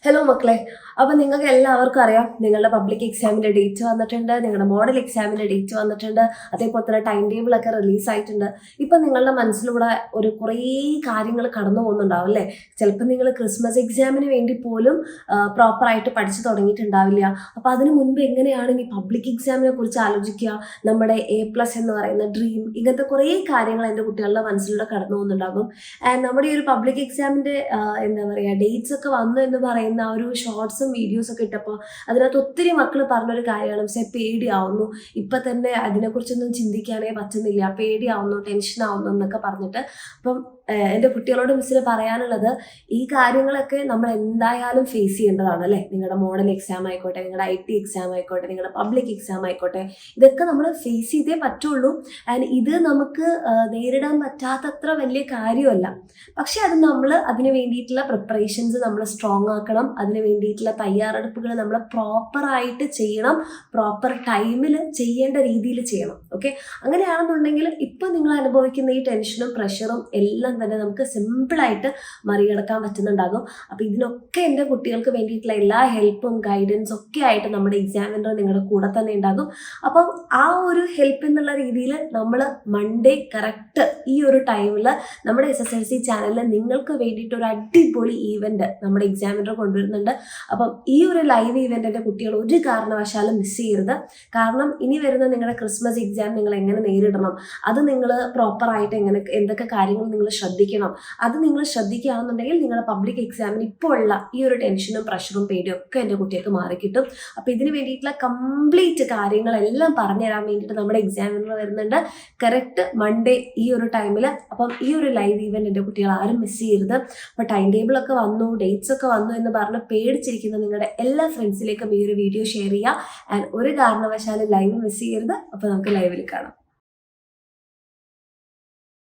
Hello മക്കളെ, അപ്പം നിങ്ങൾക്ക് എല്ലാവർക്കും അറിയാം നിങ്ങളുടെ പബ്ലിക് എക്സാമിൻ്റെ ഡേറ്റ് വന്നിട്ടുണ്ട്, നിങ്ങളുടെ മോഡൽ എക്സാമിൻ്റെ ഡേറ്റ് വന്നിട്ടുണ്ട്, അതേപോലെ തന്നെ ടൈം ടേബിളൊക്കെ റിലീസായിട്ടുണ്ട്. ഇപ്പം നിങ്ങളുടെ മനസ്സിലൂടെ കുറേ കാര്യങ്ങൾ കടന്നു പോകുന്നുണ്ടാവും അല്ലേ? ചിലപ്പോൾ നിങ്ങൾ ക്രിസ്മസ് എക്സാമിന് വേണ്ടി പോലും പ്രോപ്പറായിട്ട് പഠിച്ചു തുടങ്ങിയിട്ടുണ്ടാവില്ല. അപ്പോൾ അതിന് മുൻപ് എങ്ങനെയാണ് ഈ പബ്ലിക് എക്സാമിനെ കുറിച്ച് ആലോചിക്കുക, നമ്മുടെ A+ എന്ന് പറയുന്ന ഡ്രീം, ഇങ്ങനത്തെ കുറേ കാര്യങ്ങൾ എൻ്റെ കുട്ടികളുടെ മനസ്സിലൂടെ കടന്നു പോകുന്നുണ്ടാകും. ആൻഡ് നമ്മുടെ ഈ ഒരു പബ്ലിക് എക്സാമിൻ്റെ എന്താ പറയുക, ഡേറ്റ്സ് ഒക്കെ വന്നു എന്ന് പറയുന്ന ആ ഒരു ഷോർട്സും വീഡിയോസൊക്കെ ഇട്ടപ്പോൾ അതിനകത്ത് ഒത്തിരി മക്കൾ പറഞ്ഞൊരു കാര്യമാണ്, പക്ഷേ പേടിയാവുന്നു, ഇപ്പം തന്നെ അതിനെക്കുറിച്ചൊന്നും ചിന്തിക്കാനേ പറ്റുന്നില്ല, പേടിയാവുന്നു, ടെൻഷൻ ആവുന്നു എന്നൊക്കെ പറഞ്ഞിട്ട്. അപ്പം എൻ്റെ കുട്ടികളോട് മിസ്സിന് പറയാനുള്ളത്, ഈ കാര്യങ്ങളൊക്കെ നമ്മൾ എന്തായാലും ഫേസ് ചെയ്യേണ്ടതാണ് അല്ലേ? നിങ്ങളുടെ മോഡൽ എക്സാം ആയിക്കോട്ടെ, നിങ്ങളുടെ IT എക്സാം ആയിക്കോട്ടെ, നിങ്ങളുടെ പബ്ലിക് എക്സാം ആയിക്കോട്ടെ, ഇതൊക്കെ നമ്മൾ ഫേസ് ചെയ്തേ പറ്റുള്ളൂ. ആൻഡ് ഇത് നമുക്ക് നേരിടാൻ പറ്റാത്തത്ര വലിയ കാര്യമല്ല. പക്ഷെ അത് നമ്മൾ അതിന് വേണ്ടിയിട്ടുള്ള പ്രിപ്പറേഷൻസ് നമ്മൾ സ്ട്രോങ് ആക്കണം, അതിന് വേണ്ടിയിട്ടുള്ള തയ്യാറെടുപ്പുകൾ നമ്മൾ പ്രോപ്പറായിട്ട് ചെയ്യണം, പ്രോപ്പർ ടൈമിൽ ചെയ്യേണ്ട രീതിയിൽ ചെയ്യണം. ഓക്കെ, അങ്ങനെയാണെന്നുണ്ടെങ്കിൽ ഇപ്പം നിങ്ങൾ അനുഭവിക്കുന്ന ഈ ടെൻഷനും പ്രഷറും എല്ലാം തന്നെ നമുക്ക് സിമ്പിളായിട്ട് മറികടക്കാൻ പറ്റുന്നുണ്ടാകും. അപ്പോൾ ഇതിനൊക്കെ എൻ്റെ കുട്ടികൾക്ക് വേണ്ടിയിട്ടുള്ള എല്ലാ ഹെൽപ്പും ഗൈഡൻസും ഒക്കെ ആയിട്ട് നമ്മുടെ എക്സാമിനർ നിങ്ങളുടെ കൂടെ തന്നെ ഉണ്ടാകും. അപ്പം ആ ഒരു ഹെൽപ്പ് എന്നുള്ള രീതിയിൽ നമ്മൾ മൺഡേ കറക്റ്റ് ഈ ഒരു ടൈമിൽ നമ്മുടെ SSLC ചാനലിൽ നിങ്ങൾക്ക് വേണ്ടിയിട്ട് ഒരു അടിപൊളി ഈവൻറ്റ് നമ്മുടെ എക്സാമിനർ കൊണ്ടുവരുന്നുണ്ട്. അപ്പം ഈ ഒരു ലൈവ് ഈവൻറ്റിൻ്റെ കുട്ടികൾ ഒരു കാരണവശാലും മിസ് ചെയ്യരുത്. കാരണം ഇനി വരുന്ന നിങ്ങളുടെ ക്രിസ്മസ് എക്സാം നിങ്ങൾ എങ്ങനെ നേരിടണം, അത് നിങ്ങൾ പ്രോപ്പറായിട്ട് എന്തൊക്കെ കാര്യങ്ങൾ നിങ്ങൾ ശ്രദ്ധിക്കണം, അത് നിങ്ങൾ ശ്രദ്ധിക്കുകയാണെന്നുണ്ടെങ്കിൽ നിങ്ങളുടെ പബ്ലിക് എക്സാമിന് ഇപ്പോൾ ഉള്ള ഈ ഒരു ടെൻഷനും പ്രഷറും പേടിയും ഒക്കെ എൻ്റെ കുട്ടികൾക്ക് മാറിക്കിട്ടും. അപ്പോൾ ഇതിന് വേണ്ടിയിട്ടുള്ള കംപ്ലീറ്റ് കാര്യങ്ങളെല്ലാം പറഞ്ഞു തരാൻ വേണ്ടിയിട്ട് നമ്മുടെ എക്സാമിനർ വരുന്നുണ്ട് കറക്റ്റ് മൺഡേ ഈ ഒരു ടൈമിൽ. അപ്പം ഈ ഒരു ലൈവ് ഈവൻറ്റ് എൻ്റെ കുട്ടികൾ ആരും മിസ് ചെയ്യരുത്. അപ്പോൾ ടൈം ടേബിളൊക്കെ വന്നു, ഡേറ്റ്സ് ഒക്കെ വന്നു എന്ന് പറഞ്ഞ് പേടിച്ചിരിക്കുന്ന നിങ്ങളുടെ എല്ലാ ഫ്രണ്ട്സിലേക്കും ഈ ഒരു വീഡിയോ ഷെയർ ചെയ്യുക. ആൻഡ് ഒരു കാരണവശാലും ലൈവ് മിസ് ചെയ്യരുത്. അപ്പോൾ നമുക്ക് ലൈവിൽ കാണാം.